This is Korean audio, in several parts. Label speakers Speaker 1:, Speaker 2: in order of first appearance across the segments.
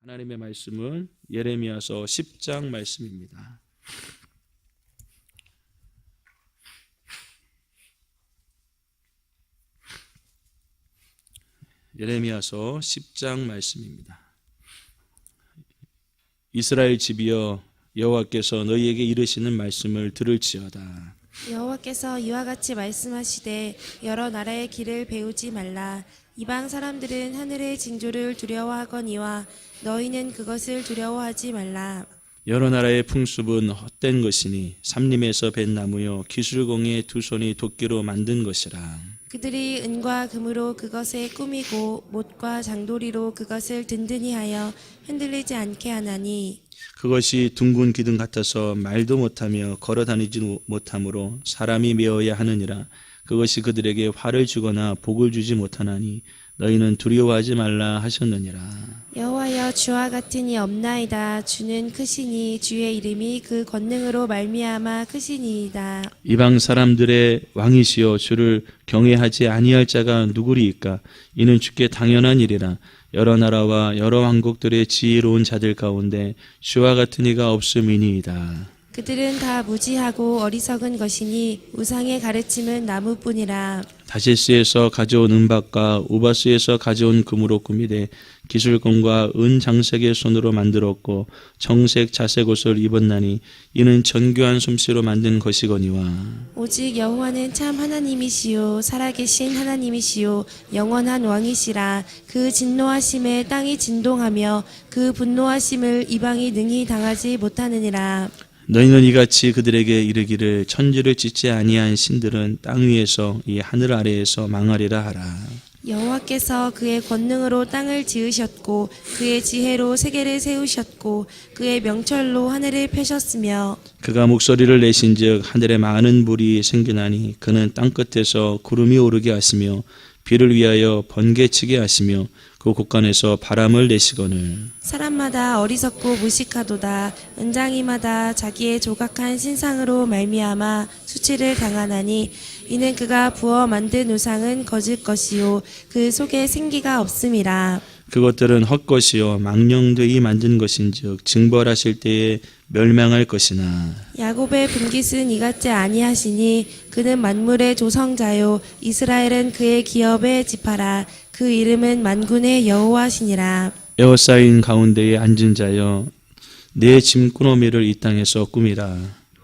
Speaker 1: 하나님의 말씀은 예레미야서 10장 말씀입니다. 예레미야서 10장 말씀입니다. 이스라엘 집이여, 여호와께서 너희에게 이르시는 말씀을 들을지어다.
Speaker 2: 여호와께서 이와 같이 말씀하시되 여러 나라의 길을 배우지 말라. 이방 사람들은 하늘의 징조를 두려워하거니와 너희는 그것을 두려워하지 말라.
Speaker 1: 여러 나라의 풍습은 헛된 것이니 삼림에서 벤 나무여 기술공의 두 손이 도끼로 만든 것이라.
Speaker 2: 그들이 은과 금으로 그것에 꾸미고 못과 장도리로 그것을 든든히 하여 흔들리지 않게 하나니
Speaker 1: 그것이 둥근 기둥 같아서 말도 못하며 걸어다니지 못하므로 사람이 메어야 하느니라. 그것이 그들에게 화를 주거나 복을 주지 못하나니 너희는 두려워하지 말라 하셨느니라.
Speaker 2: 여호와여, 주와 같은 이 없나이다. 주는 크시니 주의 이름이 그 권능으로 말미암아 크시니이다.
Speaker 1: 이방 사람들의 왕이시여, 주를 경외하지 아니할 자가 누구리이까? 이는 주께 당연한 일이라. 여러 나라와 여러 왕국들의 지혜로운 자들 가운데 주와 같은 이가 없음이니이다.
Speaker 2: 그들은 다 무지하고 어리석은 것이니 우상의 가르침은 나무뿐이라.
Speaker 1: 다시스에서 가져온 은박과 우바스에서 가져온 금으로 꾸미되 기술공과 은 장색의 손으로 만들었고 정색 자색 옷을 입었나니 이는 정교한 솜씨로 만든 것이거니와.
Speaker 2: 오직 여호와는 참 하나님이시요 살아계신 하나님이시요 영원한 왕이시라. 그 진노하심에 땅이 진동하며 그 분노하심을 이방이 능히 당하지 못하느니라.
Speaker 1: 너희는 이같이 그들에게 이르기를 천지를 짓지 아니한 신들은 땅 위에서 이 하늘 아래에서 망하리라 하라.
Speaker 2: 여호와께서 그의 권능으로 땅을 지으셨고 그의 지혜로 세계를 세우셨고 그의 명철로 하늘을 펴셨으며
Speaker 1: 그가 목소리를 내신즉 하늘에 많은 불이 생기나니 그는 땅끝에서 구름이 오르게 하시며 비를 위하여 번개치게 하시며 그 곳간에서 바람을 내시거늘.
Speaker 2: 사람마다 어리석고 무식하도다. 은장이마다 자기의 조각한 신상으로 말미암아 수치를 당하나니 이는 그가 부어 만든 우상은 거짓 것이요 그 속에 생기가 없음이라.
Speaker 1: 그것들은 헛것이요 망령되이 만든 것인즉 징벌하실 때에 멸망할 것이나.
Speaker 2: 야곱의 분깃은 이같지 아니하시니 그는 만물의 조성자요 이스라엘은 그의 기업의 지파라. 그 이름은 만군의 여호와시니라.
Speaker 1: 에워싸인 가운데에 앉은 자여, 내 짐꾸러미를 이 땅에서 꾸미라.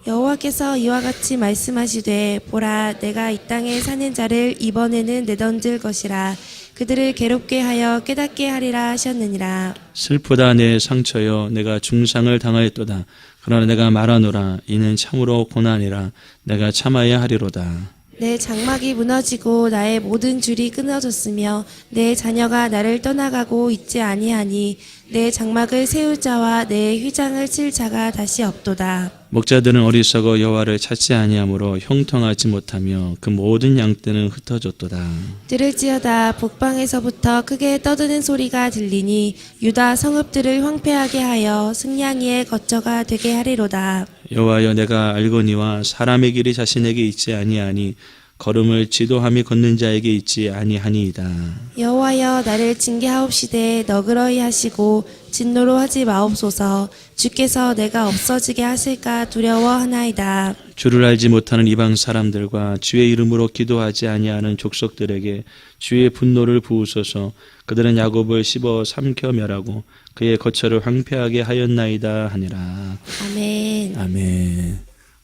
Speaker 2: 여호와께서 이와 같이 말씀하시되 보라, 내가 이 땅에 사는 자를 이번에는 내던질 것이라. 그들을 괴롭게 하여 깨닫게 하리라 하셨느니라.
Speaker 1: 슬프다 내 상처여, 내가 중상을 당하였도다. 그러나 내가 말하노라, 이는 참으로 고난이라. 내가 참아야 하리로다.
Speaker 2: 내 장막이 무너지고 나의 모든 줄이 끊어졌으며 내 자녀가 나를 떠나가고 있지 아니하니 내 장막을 세울 자와 내 휘장을 칠 자가 다시 없도다.
Speaker 1: 목자들은 어리석어 여호와를 찾지 아니하므로 형통하지 못하며 그 모든 양떼는 흩어졌도다.
Speaker 2: 들을지어다. 북방에서부터 크게 떠드는 소리가 들리니 유다 성읍들을 황폐하게 하여 승냥이의 거처가 되게 하리로다.
Speaker 1: 여호와여, 내가 알거니와 사람의 길이 자신에게 있지 아니하니 걸음을 지도함이 걷는 자에게 있지 아니하니이다.
Speaker 2: 여호와여, 나를 징계하옵시되 너그러이 하시고 진노로 하지 마옵소서. 주께서 내가 없어지게 하실까 두려워하나이다.
Speaker 1: 주를 알지 못하는 이방 사람들과 주의 이름으로 기도하지 아니하는 족속들에게 주의 분노를 부으소서. 그들은 야곱을 씹어 삼켜 멸하고 그의 거처를 황폐하게 하였나이다 하니라.
Speaker 2: 아멘.
Speaker 1: 아멘.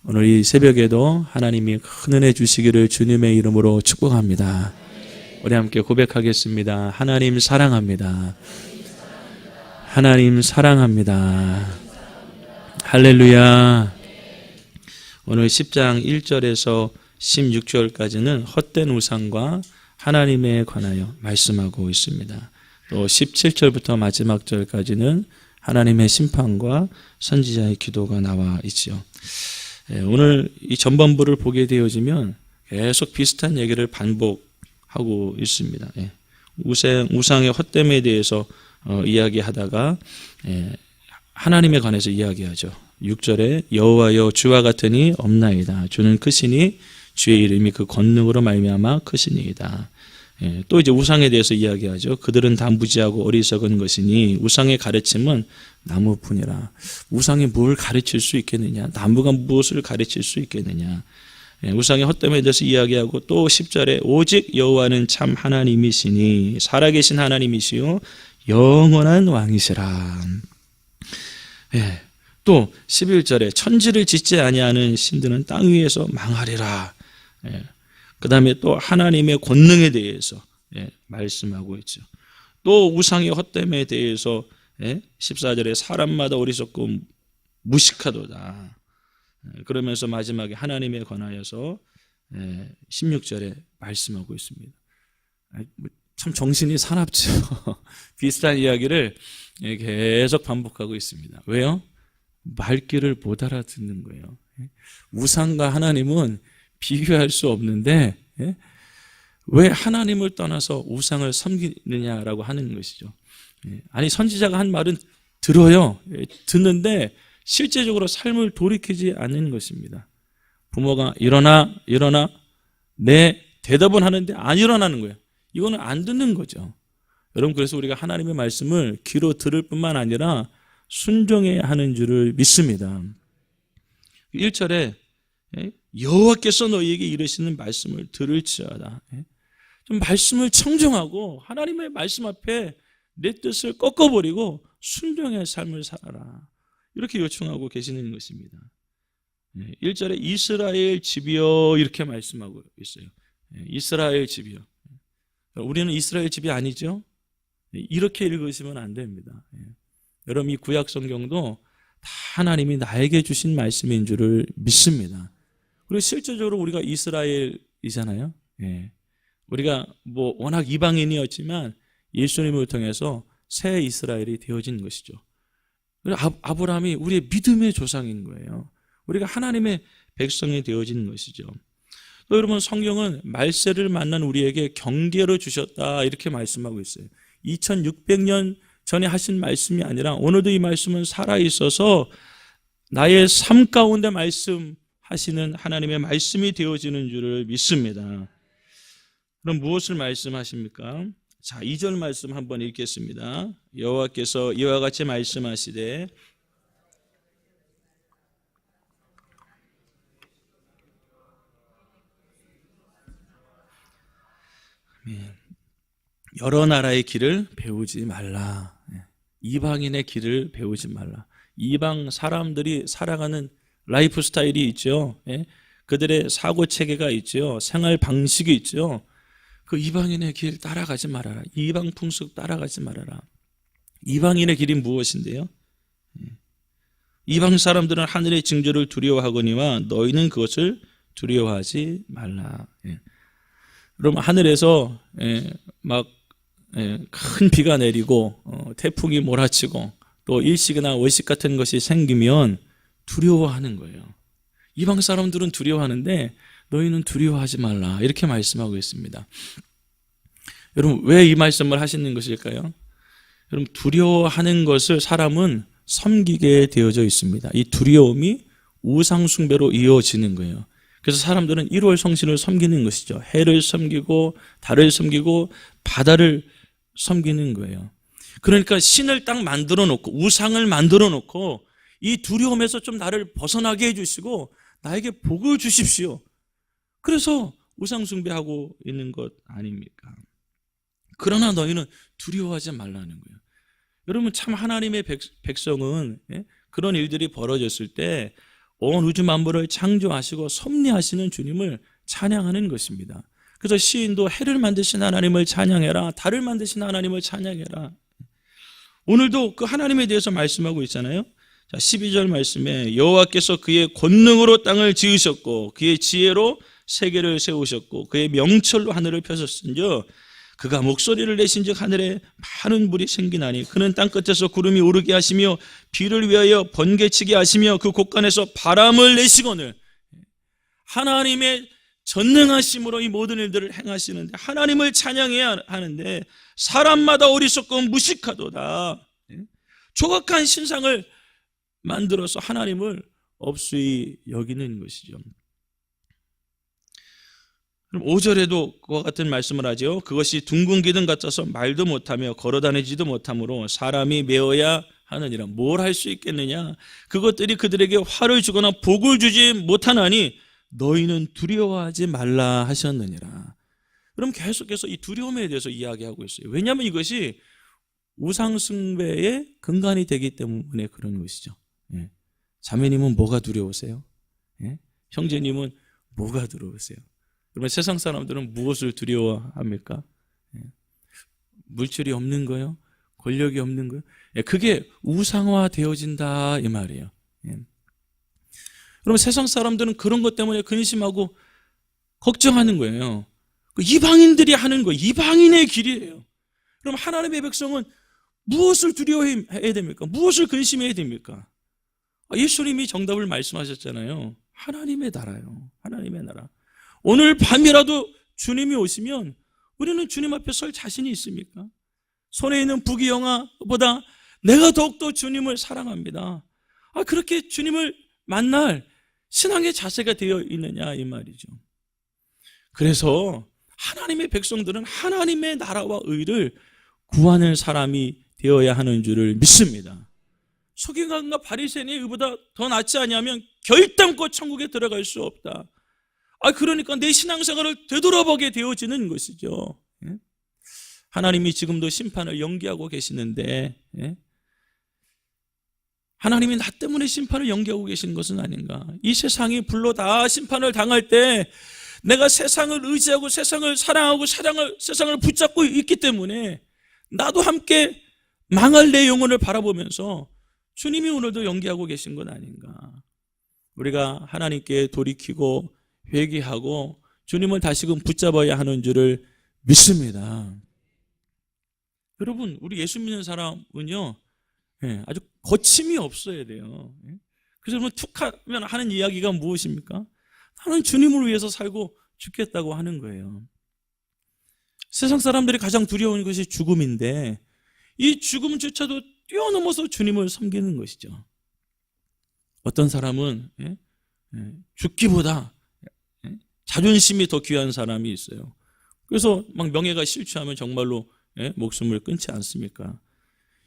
Speaker 1: 오늘 이 새벽에도 하나님이 큰 은혜 주시기를 주님의 이름으로 축복합니다. 우리 함께 고백하겠습니다. 하나님 사랑합니다. 하나님 사랑합니다. 할렐루야. 오늘 10장 1절에서 16절까지는 헛된 우상과 하나님에 관하여 말씀하고 있습니다. 또 17절부터 마지막 절까지는 하나님의 심판과 선지자의 기도가 나와 있지요. 오늘 이 전반부를 보게 되어지면 계속 비슷한 얘기를 반복하고 있습니다. 우상의 헛됨에 대해서 이야기하다가 하나님에 관해서 이야기하죠. 6절에 여호와여, 주와 같으니 없나이다. 주는 크시니 주의 이름이 그 권능으로 말미암아 크시니이다. 또 이제 우상에 대해서 이야기하죠. 그들은 다 무지하고 어리석은 것이니 우상의 가르침은 나무뿐이라. 우상이 뭘 가르칠 수 있겠느냐? 나무가 무엇을 가르칠 수 있겠느냐? 우상의 헛됨에 대해서 이야기하고 또 10절에 오직 여호와는 참 하나님이시니 살아계신 하나님이시요 영원한 왕이시라. 또 11절에 천지를 짓지 아니하는 신들은 땅 위에서 망하리라. 그 다음에 또 하나님의 권능에 대해서 말씀하고 있죠. 또 우상의 헛됨에 대해서 14절에 사람마다 어리석고 무식하도다. 그러면서 마지막에 하나님에 관하여서 16절에 말씀하고 있습니다. 참 정신이 사납죠. 비슷한 이야기를 계속 반복하고 있습니다. 왜요? 말귀를 못 알아듣는 거예요. 우상과 하나님은 비교할 수 없는데 왜 하나님을 떠나서 우상을 섬기느냐라고 하는 것이죠. 아니 선지자가 한 말은 들어요. 듣는데 실제적으로 삶을 돌이키지 않는 것입니다. 부모가 일어나 내 대답은 하는데 안 일어나는 거예요. 이거는 안 듣는 거죠. 여러분 그래서 우리가 하나님의 말씀을 귀로 들을 뿐만 아니라 순종해야 하는 줄을 믿습니다. 1절에 여호와께서 너희에게 이르시는 말씀을 들을지어다. 좀 말씀을 청정하고 하나님의 말씀 앞에 내 뜻을 꺾어버리고 순종의 삶을 살아라. 이렇게 요청하고 계시는 것입니다. 1절에 이스라엘 집이여 이렇게 말씀하고 있어요. 이스라엘 집이여. 우리는 이스라엘 집이 아니죠? 이렇게 읽으시면 안 됩니다. 여러분 이 구약 성경도 다 하나님이 나에게 주신 말씀인 줄을 믿습니다. 그리고 실제적으로 우리가 이스라엘이잖아요. 우리가 뭐 워낙 이방인이었지만 예수님을 통해서 새 이스라엘이 되어진 것이죠. 아브라함이 우리의 믿음의 조상인 거예요. 우리가 하나님의 백성이 되어진 것이죠. 또 여러분 성경은 말세를 만난 우리에게 경계로 주셨다 이렇게 말씀하고 있어요. 2600년 전에 하신 말씀이 아니라 오늘도 이 말씀은 살아있어서 나의 삶 가운데 말씀하시는 하나님의 말씀이 되어지는 줄을 믿습니다. 그럼 무엇을 말씀하십니까? 자, 2절 말씀 한번 읽겠습니다. 여호와께서 이와 같이 말씀하시되 여러 나라의 길을 배우지 말라. 이방인의 길을 배우지 말라. 이방 사람들이 살아가는 라이프 스타일이 있죠. 그들의 사고 체계가 있죠. 생활 방식이 있죠. 그 이방인의 길 따라가지 말아라. 이방 풍습 따라가지 말아라. 이방인의 길이 무엇인데요? 이방 사람들은 하늘의 징조를 두려워하거니와 너희는 그것을 두려워하지 말라. 그럼 하늘에서 막 큰 비가 내리고 태풍이 몰아치고 또 일식이나 월식 같은 것이 생기면 두려워하는 거예요. 이방 사람들은 두려워하는데 너희는 두려워하지 말라 이렇게 말씀하고 있습니다. 여러분 왜 이 말씀을 하시는 것일까요? 여러분 두려워하는 것을 사람은 섬기게 되어져 있습니다. 이 두려움이 우상 숭배로 이어지는 거예요. 그래서 사람들은 1월 성신을 섬기는 것이죠. 해를 섬기고 달을 섬기고 바다를 섬기는 거예요. 그러니까 신을 딱 만들어 놓고 우상을 만들어 놓고 이 두려움에서 좀 나를 벗어나게 해주시고 나에게 복을 주십시오. 그래서 우상 숭배하고 있는 것 아닙니까? 그러나 너희는 두려워하지 말라는 거예요. 여러분 참 하나님의 백성은 그런 일들이 벌어졌을 때 온 우주 만물을 창조하시고 섭리하시는 주님을 찬양하는 것입니다. 그래서 시인도 해를 만드신 하나님을 찬양해라, 달을 만드신 하나님을 찬양해라. 오늘도 그 하나님에 대해서 말씀하고 있잖아요. 자, 12절 말씀에 여호와께서 그의 권능으로 땅을 지으셨고 그의 지혜로 세계를 세우셨고 그의 명철로 하늘을 펴셨은즉 그가 목소리를 내신즉 하늘에 많은 물이 생기나니 그는 땅끝에서 구름이 오르게 하시며 비를 위하여 번개치게 하시며 그 곳간에서 바람을 내시거늘. 하나님의 전능하심으로 이 모든 일들을 행하시는데 하나님을 찬양해야 하는데 사람마다 어리석고 무식하도다. 조각한 신상을 만들어서 하나님을 업수히 여기는 것이죠. 그럼 5절에도 그와 같은 말씀을 하죠. 그것이 둥근 기둥 같아서 말도 못하며 걸어다니지도 못하므로 사람이 메어야 하느니라. 뭘 할 수 있겠느냐? 그것들이 그들에게 화를 주거나 복을 주지 못하나니 너희는 두려워하지 말라 하셨느니라. 그럼 계속해서 이 두려움에 대해서 이야기하고 있어요. 왜냐하면 이것이 우상숭배의 근간이 되기 때문에 그런 것이죠. 예. 자매님은 뭐가 두려우세요? 예? 형제님은 뭐가 두려우세요? 그러면 세상 사람들은 무엇을 두려워합니까? 예. 물질이 없는 거요? 권력이 없는 거요? 예. 그게 우상화 되어진다 이 말이에요. 예. 그러면 세상 사람들은 그런 것 때문에 근심하고 걱정하는 거예요. 이방인들이 하는 거, 이방인의 길이에요. 그럼 하나님의 백성은 무엇을 두려워해야 됩니까? 무엇을 근심해야 됩니까? 예수님이 정답을 말씀하셨잖아요. 하나님의 나라요. 하나님의 나라. 오늘 밤이라도 주님이 오시면 우리는 주님 앞에 설 자신이 있습니까? 손에 있는 부귀영화보다 내가 더욱더 주님을 사랑합니다. 그렇게 주님을 만날 신앙의 자세가 되어 있느냐 이 말이죠. 그래서 하나님의 백성들은 하나님의 나라와 의를 구하는 사람이 되어야 하는 줄을 믿습니다. 서기관과 바리새인이 의보다 더 낫지 않냐면 결단코 천국에 들어갈 수 없다. 그러니까 내 신앙생활을 되돌아보게 되어지는 것이죠. 하나님이 지금도 심판을 연기하고 계시는데 하나님이 나 때문에 심판을 연기하고 계시는 것은 아닌가? 이 세상이 불로 다 심판을 당할 때 내가 세상을 의지하고 세상을 사랑하고 세상을 붙잡고 있기 때문에 나도 함께 망할 내 영혼을 바라보면서 주님이 오늘도 연기하고 계신 건 아닌가? 우리가 하나님께 돌이키고 회개하고 주님을 다시금 붙잡아야 하는 줄을 믿습니다. 여러분, 우리 예수 믿는 사람은요, 아주 거침이 없어야 돼요. 그래서 여러분 툭하면 하는 이야기가 무엇입니까? 나는 주님을 위해서 살고 죽겠다고 하는 거예요. 세상 사람들이 가장 두려운 것이 죽음인데 이 죽음조차도 뛰어넘어서 주님을 섬기는 것이죠. 어떤 사람은 죽기보다 자존심이 더 귀한 사람이 있어요. 그래서 막 명예가 실추하면 정말로 목숨을 끊지 않습니까?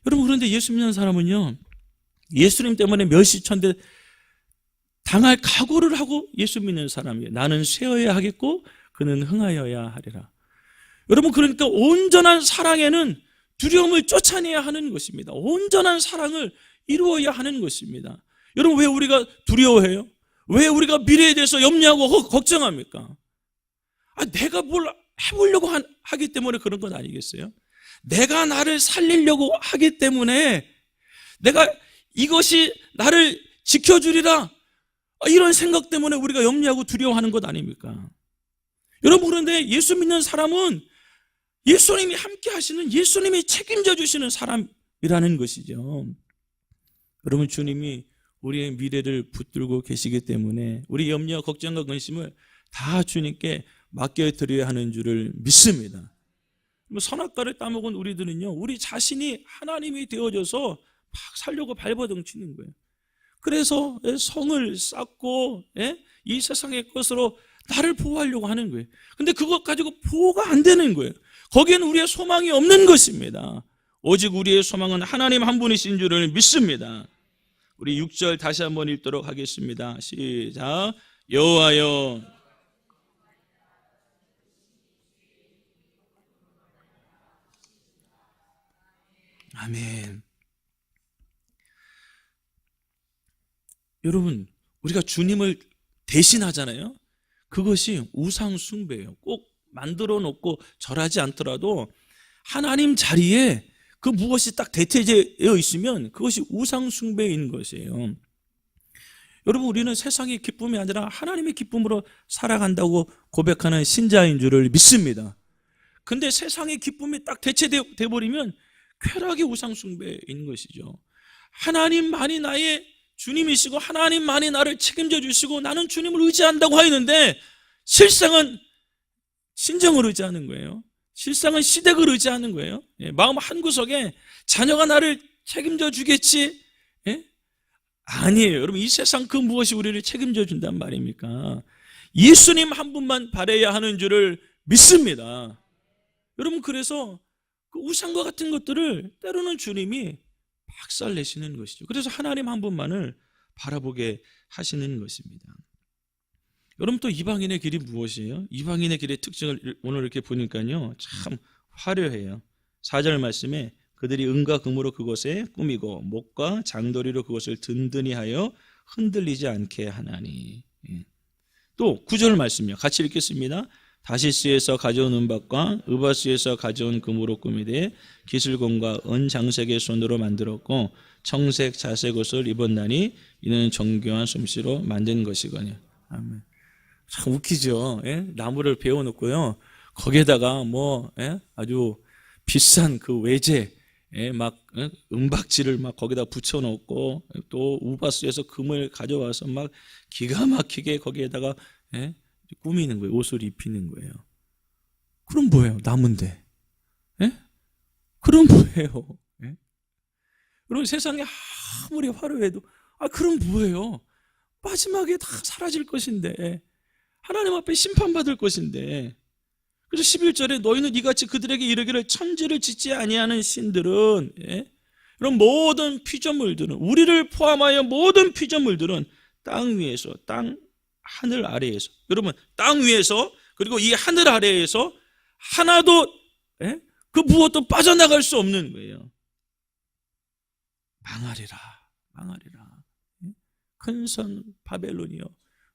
Speaker 1: 여러분, 그런데 예수 믿는 사람은요, 예수님 때문에 멸시천대 당할 각오를 하고 예수 믿는 사람이에요. 나는 쇠어야 하겠고 그는 흥하여야 하리라. 여러분, 그러니까 온전한 사랑에는 두려움을 쫓아내야 하는 것입니다. 온전한 사랑을 이루어야 하는 것입니다. 여러분, 왜 우리가 두려워해요? 왜 우리가 미래에 대해서 염려하고 걱정합니까? 내가 뭘 해보려고 하기 때문에 그런 건 아니겠어요? 내가 나를 살리려고 하기 때문에 내가 이것이 나를 지켜주리라, 이런 생각 때문에 우리가 염려하고 두려워하는 것 아닙니까? 여러분, 그런데 예수 믿는 사람은 예수님이 함께 하시는, 예수님이 책임져 주시는 사람이라는 것이죠. 여러분, 주님이 우리의 미래를 붙들고 계시기 때문에 우리 염려, 걱정과 근심을 다 주님께 맡겨드려야 하는 줄을 믿습니다. 선악과를 따먹은 우리들은요, 우리 자신이 하나님이 되어져서 막 살려고 발버둥치는 거예요. 그래서 성을 쌓고 이 세상의 것으로 나를 보호하려고 하는 거예요. 근데 그것 가지고 보호가 안 되는 거예요. 거기에는 우리의 소망이 없는 것입니다. 오직 우리의 소망은 하나님 한 분이신 줄을 믿습니다. 우리 6절 다시 한번 읽도록 하겠습니다. 시작. 여호와여, 아멘. 여러분, 우리가 주님을 대신하잖아요. 그것이 우상 숭배예요. 꼭 만들어 놓고 절하지 않더라도 하나님 자리에 그 무엇이 딱 대체되어 있으면 그것이 우상 숭배인 것이에요. 여러분, 우리는 세상의 기쁨이 아니라 하나님의 기쁨으로 살아간다고 고백하는 신자인 줄을 믿습니다. 근데 세상의 기쁨이 딱 대체되어 버리면 쾌락의 우상 숭배인 것이죠. 하나님만이 나의 주님이시고 하나님만이 나를 책임져 주시고 나는 주님을 의지한다고 하였는데 실상은 신정을 의지하는 거예요. 실상은 시댁을 의지하는 거예요. 마음 한구석에 자녀가 나를 책임져 주겠지? 아니에요. 여러분, 이 세상 그 무엇이 우리를 책임져 준단 말입니까? 예수님 한 분만 바라야 하는 줄을 믿습니다. 여러분, 그래서 그 우상과 같은 것들을 때로는 주님이 박살내시는 것이죠. 그래서 하나님 한 분만을 바라보게 하시는 것입니다. 여러분, 또 이방인의 길이 무엇이에요? 이방인의 길의 특징을 오늘 이렇게 보니까요, 참 화려해요. 4절 말씀에 그들이 은과 금으로 그곳에 꾸미고 목과 장도리로 그것을 든든히 하여 흔들리지 않게 하나니. 또 9절 말씀이요, 같이 읽겠습니다. 다시스에서 가져온 은박과 으바스에서 가져온 금으로 꾸미되 기슬곤과 은장색의 손으로 만들었고 청색 자색 옷을 입었나니 이는 정교한 솜씨로 만든 것이거니와. 아멘. 참 웃기죠. 예? 나무를 베어놓고요, 거기에다가 아주 비싼 그 외제, 막 은박지를 막 거기다 붙여놓고 또 우바스에서 금을 가져와서 막 기가 막히게 거기에다가 꾸미는 거예요. 옷을 입히는 거예요. 그럼 뭐예요? 나무인데. 그럼 뭐예요? 여러분, 세상에 아무리 화려해도 그럼 뭐예요? 마지막에 다 사라질 것인데, 하나님 앞에 심판받을 것인데. 그래서 11절에 너희는 이같이 그들에게 이르기를 천지를 짓지 아니하는 신들은, 이런 모든 피조물들은, 우리를 포함하여 모든 피조물들은 땅 위에서, 하늘 아래에서, 여러분, 땅 위에서 그리고 이 하늘 아래에서 하나도 그 무엇도 빠져나갈 수 없는 거예요. 망하리라. 큰 성 바벨론이요,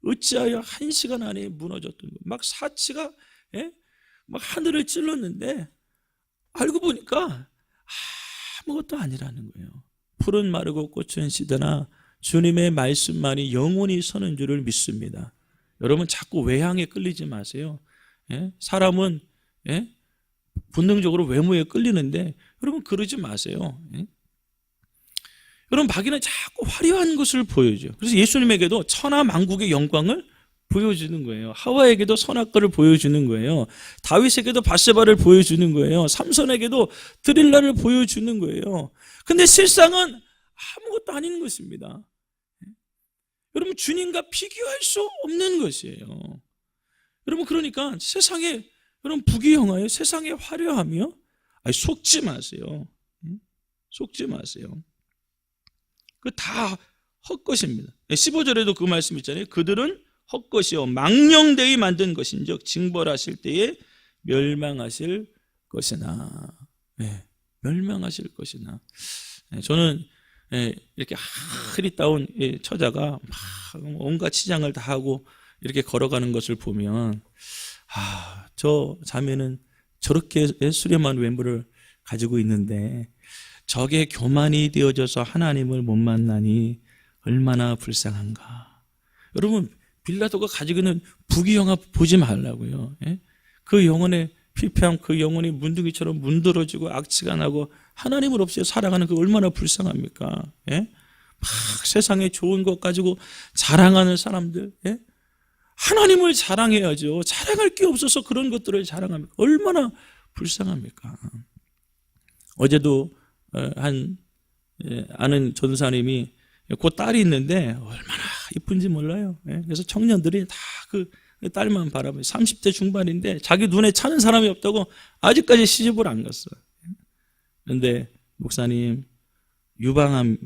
Speaker 1: 어찌하여 1시간 안에 무너졌던 거예요. 막 사치가 막 하늘을 찔렀는데 알고 보니까 아무것도 아니라는 거예요. 풀은 마르고 꽃은 시드나 주님의 말씀만이 영원히 서는 줄을 믿습니다. 여러분, 자꾸 외향에 끌리지 마세요. 사람은 본능적으로 외모에 끌리는데 여러분, 그러지 마세요. 여러분, 마귀는 자꾸 화려한 것을 보여줘요. 그래서 예수님에게도 천하 만국의 영광을 보여주는 거예요. 하와에게도 선악과를 보여주는 거예요. 다윗에게도 밧세바를 보여주는 거예요. 삼손에게도 드릴라를 보여주는 거예요. 근데 실상은 아무것도 아닌 것입니다. 여러분, 주님과 비교할 수 없는 것이에요. 여러분, 그러니까 세상에, 여러분, 부귀영화요, 세상의 화려하며 속지 마세요. 속지 마세요. 그 다 헛것입니다. 15절에도 그 말씀 있잖아요. 그들은 헛것이요 망령되이 만든 것인즉 징벌하실 때에 멸망하실 것이나. 멸망하실 것이나. 저는 이렇게 흐릿다운 처자가 막 온갖 치장을 다 하고 이렇게 걸어가는 것을 보면 저 자매는 저렇게 수렴한 외모를 가지고 있는데 저게 교만이 되어져서 하나님을 못 만나니 얼마나 불쌍한가. 여러분, 빌라도가 가지고 있는 부귀영화 보지 말라고요. 그 영혼의 피폐함, 그 영혼이 문둥이처럼 문드러지고 악취가 나고 하나님을 없이 살아가는 그 얼마나 불쌍합니까? 막 세상에 좋은 것 가지고 자랑하는 사람들, 하나님을 자랑해야죠. 자랑할 게 없어서 그런 것들을 자랑합니까? 얼마나 불쌍합니까? 어제도 아는 전사님이 그 딸이 있는데 얼마나 이쁜지 몰라요. 그래서 청년들이 다 그 딸만 바라보고 30대 중반인데 자기 눈에 차는 사람이 없다고 아직까지 시집을 안 갔어요. 그런데 목사님, 유방암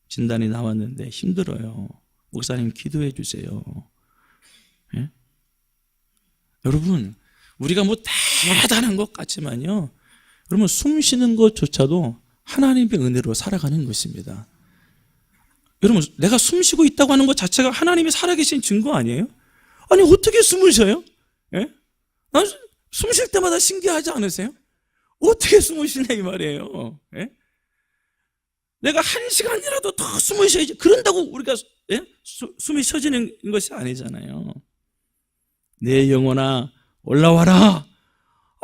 Speaker 1: 진단이 나왔는데 힘들어요. 목사님 기도해 주세요. 여러분, 우리가 뭐 대단한 것 같지만요, 여러분, 숨 쉬는 것조차도 하나님의 은혜로 살아가는 것입니다. 여러분, 내가 숨 쉬고 있다고 하는 것 자체가 하나님이 살아계신 증거 아니에요? 아니, 어떻게 숨을 쉬어요? 난 숨 쉴 때마다 신기하지 않으세요? 어떻게 숨을 쉬냐 이 말이에요. 내가 1시간이라도 더 숨을 쉬어야지. 그런다고 우리가 숨이 쉬어지는 것이 아니잖아요. 내 영혼아 올라와라.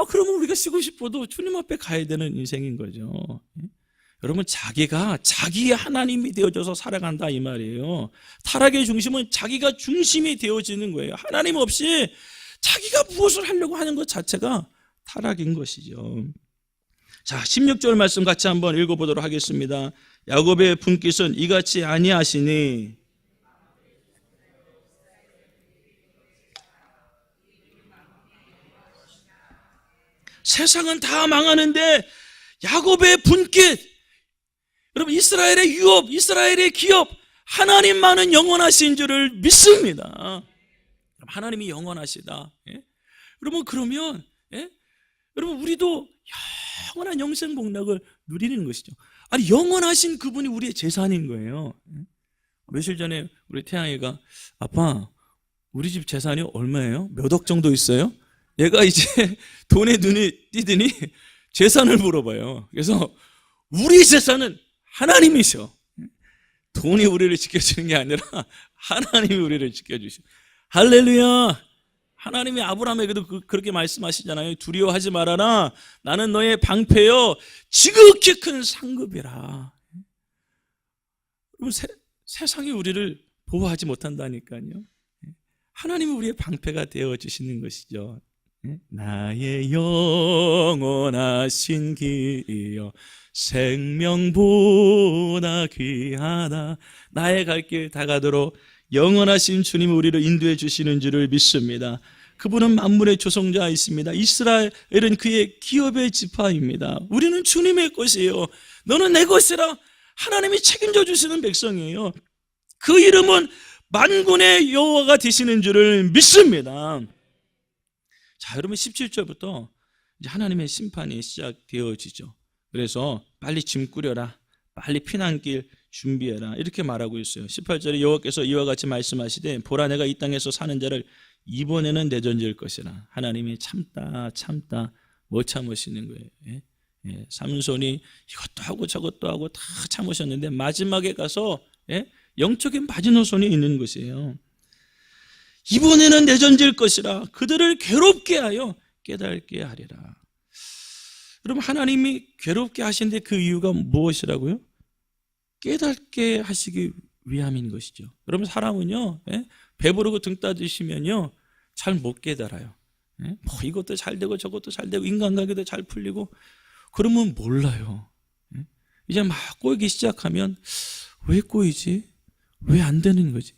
Speaker 1: 그러면 우리가 쉬고 싶어도 주님 앞에 가야 되는 인생인 거죠. 여러분, 자기가 자기의 하나님이 되어져서 살아간다 이 말이에요. 타락의 중심은 자기가 중심이 되어지는 거예요. 하나님 없이 자기가 무엇을 하려고 하는 것 자체가 타락인 것이죠. 자, 16절 말씀 같이 한번 읽어보도록 하겠습니다. 야곱의 분깃은 이같이 아니하시니 세상은 다 망하는데 야곱의 분깃, 여러분 이스라엘의 유업, 이스라엘의 기업, 하나님만은 영원하신 줄을 믿습니다. 하나님이 영원하시다. 예? 여러분 그러면 여러분 우리도 영원한 영생 복락을 누리는 것이죠. 아니 영원하신 그분이 우리의 재산인 거예요. 며칠 전에 우리 태양이가 아빠 우리 집 재산이 얼마예요? 몇 억 정도 있어요? 얘가 이제 돈에 눈이 띄더니 재산을 물어봐요. 그래서 우리 재산은 하나님이셔. 돈이 우리를 지켜주는 게 아니라 하나님이 우리를 지켜주셔. 할렐루야. 하나님이 아브라함에게도 그렇게 말씀하시잖아요. 두려워하지 말아라. 나는 너의 방패요 지극히 큰 상급이라. 세상이 우리를 보호하지 못한다니까요. 하나님이 우리의 방패가 되어주시는 것이죠. 나의 영원하신 길이여 생명보다 귀하다. 나의 갈 길 다가도록 영원하신 주님이 우리를 인도해 주시는 줄을 믿습니다. 그분은 만물의 조성자이십니다. 이스라엘은 그의 기업의 지파입니다. 우리는 주님의 것이에요. 너는 내 것이라. 하나님이 책임져 주시는 백성이에요. 그 이름은 만군의 여호와가 되시는 줄을 믿습니다. 자, 여러분 17절부터 이제 하나님의 심판이 시작되어지죠. 그래서 빨리 짐 꾸려라, 빨리 피난길 준비해라 이렇게 말하고 있어요. 18절에 여호와께서 이와 같이 말씀하시되 보라 내가 이 땅에서 사는 자를 이번에는 내던질 것이라. 하나님이 참다 못 참으시는 거예요. 삼손이 이것도 하고 저것도 하고 다 참으셨는데 마지막에 가서 영적인 마지노선이 있는 것이에요. 이번에는 내던질 것이라. 그들을 괴롭게 하여 깨닫게 하리라. 여러분 하나님이 괴롭게 하신데 그 이유가 무엇이라고요? 깨닫게 하시기 위함인 것이죠. 여러분 사람은요 배부르고 등 따지시면요 잘 못 깨달아요. 뭐 이것도 잘 되고 저것도 잘 되고 인간관계도 잘 풀리고 그러면 몰라요. 이제 막 꼬이기 시작하면 왜 꼬이지? 왜 안 되는 거지?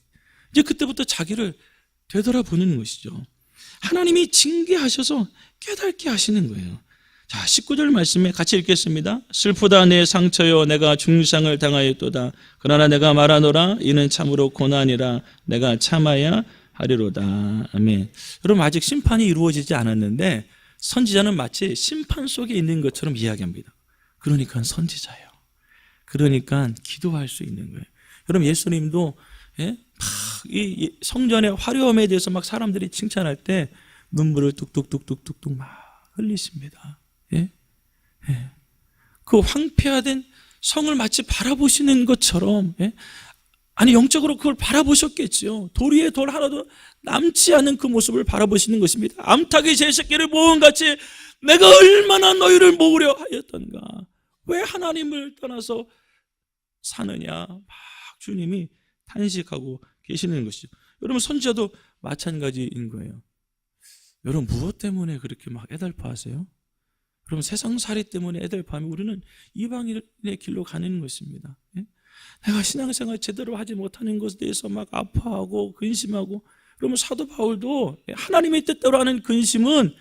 Speaker 1: 이제 그때부터 자기를 되돌아보는 것이죠. 하나님이 징계하셔서 깨닫게 하시는 거예요. 자, 19절 말씀에 같이 읽겠습니다. 슬프다 내 상처여 내가 중상을 당하였도다. 그러나 내가 말하노라 이는 참으로 고난이라 내가 참아야 하리로다. 아멘. 여러분 아직 심판이 이루어지지 않았는데 선지자는 마치 심판 속에 있는 것처럼 이야기합니다. 그러니까 선지자예요. 그러니까 기도할 수 있는 거예요. 여러분 예수님도 이 성전의 화려함에 대해서 막 사람들이 칭찬할 때 눈물을 뚝뚝뚝뚝뚝뚝 막 흘리십니다. 그 황폐화된 성을 마치 바라보시는 것처럼 아니 영적으로 그걸 바라보셨겠지요. 돌 위에 돌 하나도 남지 않은 그 모습을 바라보시는 것입니다. 암탉이 제 새끼를 모음같이 내가 얼마나 너희를 모으려 하였던가. 왜 하나님을 떠나서 사느냐 막 주님이 탄식하고 계시는 것이죠. 여러분 선지자도 마찬가지인 거예요. 여러분 무엇 때문에 그렇게 막 애달파하세요? 여러분 세상살이 때문에 애달파하면 우리는 이방인의 길로 가는 것입니다. 내가 신앙생활 제대로 하지 못하는 것에 대해서 막 아파하고 근심하고. 그러면 사도 바울도 하나님의 뜻대로 하는 근심은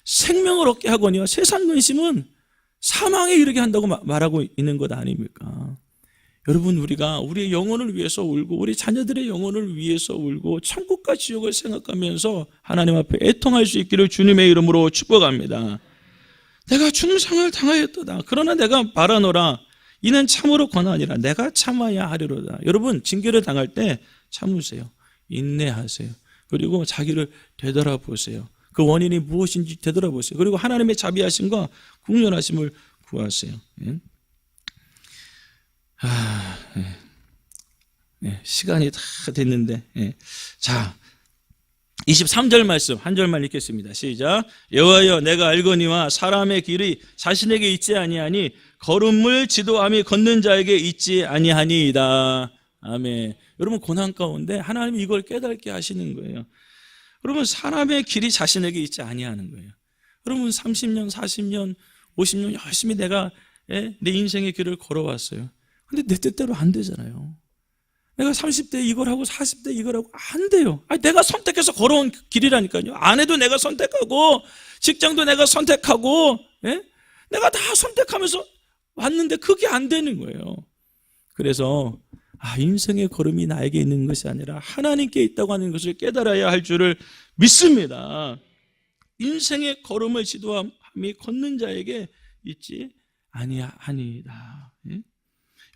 Speaker 1: 생명을 얻게 하거니와 세상 근심은 사망에 이르게 한다고 말하고 있는 것 아닙니까? 여러분 우리가 우리의 영혼을 위해서 울고 우리 자녀들의 영혼을 위해서 울고 천국과 지옥을 생각하면서 하나님 앞에 애통할 수 있기를 주님의 이름으로 축복합니다. 내가 중상을 당하였도다. 그러나 내가 말하노라 이는 참으로 고난이라 내가 참아야 하리로다. 여러분 징계를 당할 때 참으세요. 인내하세요. 그리고 자기를 되돌아보세요. 그 원인이 무엇인지 되돌아보세요. 그리고 하나님의 자비하심과 국률하심을 구하세요. 시간이 다 됐는데 자 23절 말씀 한 절만 읽겠습니다. 시작. 여호와여 내가 알거니와 사람의 길이 자신에게 있지 아니하니 걸음을 지도함이 걷는 자에게 있지 아니하니이다. 아멘. 여러분 고난 가운데 하나님이 이걸 깨닫게 하시는 거예요. 여러분 사람의 길이 자신에게 있지 아니하는 거예요. 여러분 30년 40년 50년 열심히 내가 내 인생의 길을 걸어왔어요. 근데 내 뜻대로 안 되잖아요.
Speaker 3: 내가 30대 이걸 하고 40대 이걸 하고 안 돼요. 아니, 내가 선택해서 걸어온 길이라니까요. 아내도 내가 선택하고 직장도 내가 선택하고, 예? 내가 다 선택하면서 왔는데 그게 안 되는 거예요. 그래서 인생의 걸음이 나에게 있는 것이 아니라 하나님께 있다고 하는 것을 깨달아야 할 줄을 믿습니다. 인생의 걸음을 지도함이 걷는 자에게 있지 아니이다. 예?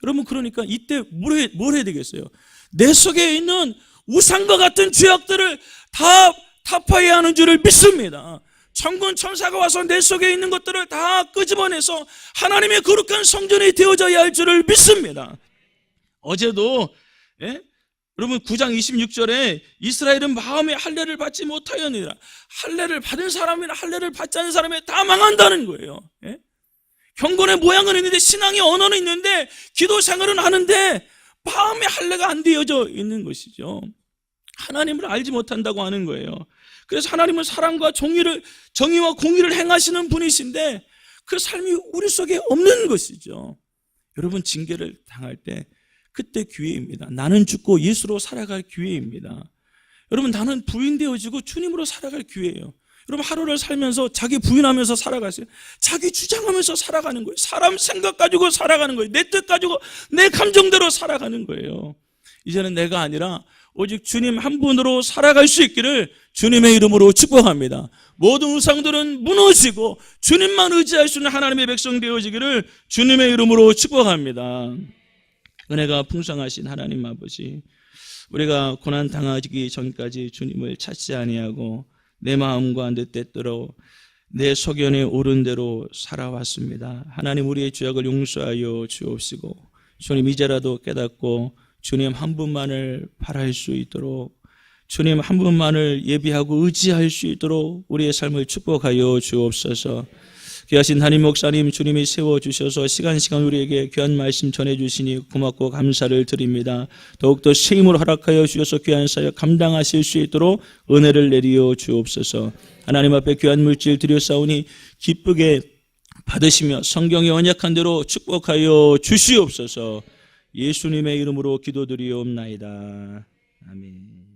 Speaker 3: 여러분, 그러니까 이때 뭘 해야 되겠어요? 내 속에 있는 우상과 같은 죄악들을 다 타파해야 하는 줄을 믿습니다. 천군 천사가 와서 내 속에 있는 것들을 다 끄집어내서 하나님의 거룩한 성전이 되어져야 할 줄을 믿습니다. 어제도, 예? 여러분 9장 26절에 이스라엘은 마음에 할례를 받지 못하였느니라. 할례를 받은 사람이나 할례를 받지 않은 사람이 다 망한다는 거예요. 예? 경건의 모양은 있는데, 신앙의 언어는 있는데, 기도 생활은 하는데 마음에 할례가 안 되어져 있는 것이죠. 하나님을 알지 못한다고 하는 거예요. 그래서 하나님은 사랑과 정의와 공의를 행하시는 분이신데 그 삶이 우리 속에 없는 것이죠. 여러분, 징계를 당할 때 그때 기회입니다. 나는 죽고 예수로 살아갈 기회입니다. 여러분, 나는 부인되어지고 주님으로 살아갈 기회예요. 여러분, 하루를 살면서 자기 부인하면서 살아가세요. 자기 주장하면서 살아가는 거예요. 사람 생각 가지고 살아가는 거예요. 내 뜻 가지고 내 감정대로 살아가는 거예요. 이제는 내가 아니라 오직 주님 한 분으로 살아갈 수 있기를 주님의 이름으로 축복합니다. 모든 우상들은 무너지고 주님만 의지할 수 있는 하나님의 백성 되어지기를 주님의 이름으로 축복합니다. 은혜가 풍성하신 하나님 아버지, 우리가 고난 당하기 전까지 주님을 찾지 아니하고 내 마음과 내 뜻대로 내 소견에 오른 대로 살아왔습니다. 하나님, 우리의 죄악을 용서하여 주옵시고 주님, 이제라도 깨닫고 주님 한 분만을 바랄 수 있도록, 주님 한 분만을 예비하고 의지할 수 있도록 우리의 삶을 축복하여 주옵소서. 귀하신 담임 목사님, 주님이 세워주셔서 시간 우리에게 귀한 말씀 전해주시니 고맙고 감사를 드립니다. 더욱더 새 힘을 허락하여 주셔서 귀한 사역 감당하실 수 있도록 은혜를 내리어 주옵소서. 하나님 앞에 귀한 물질 드렸사오니 기쁘게 받으시며 성경의 언약한 대로 축복하여 주시옵소서. 예수님의 이름으로 기도드리옵나이다. 아멘.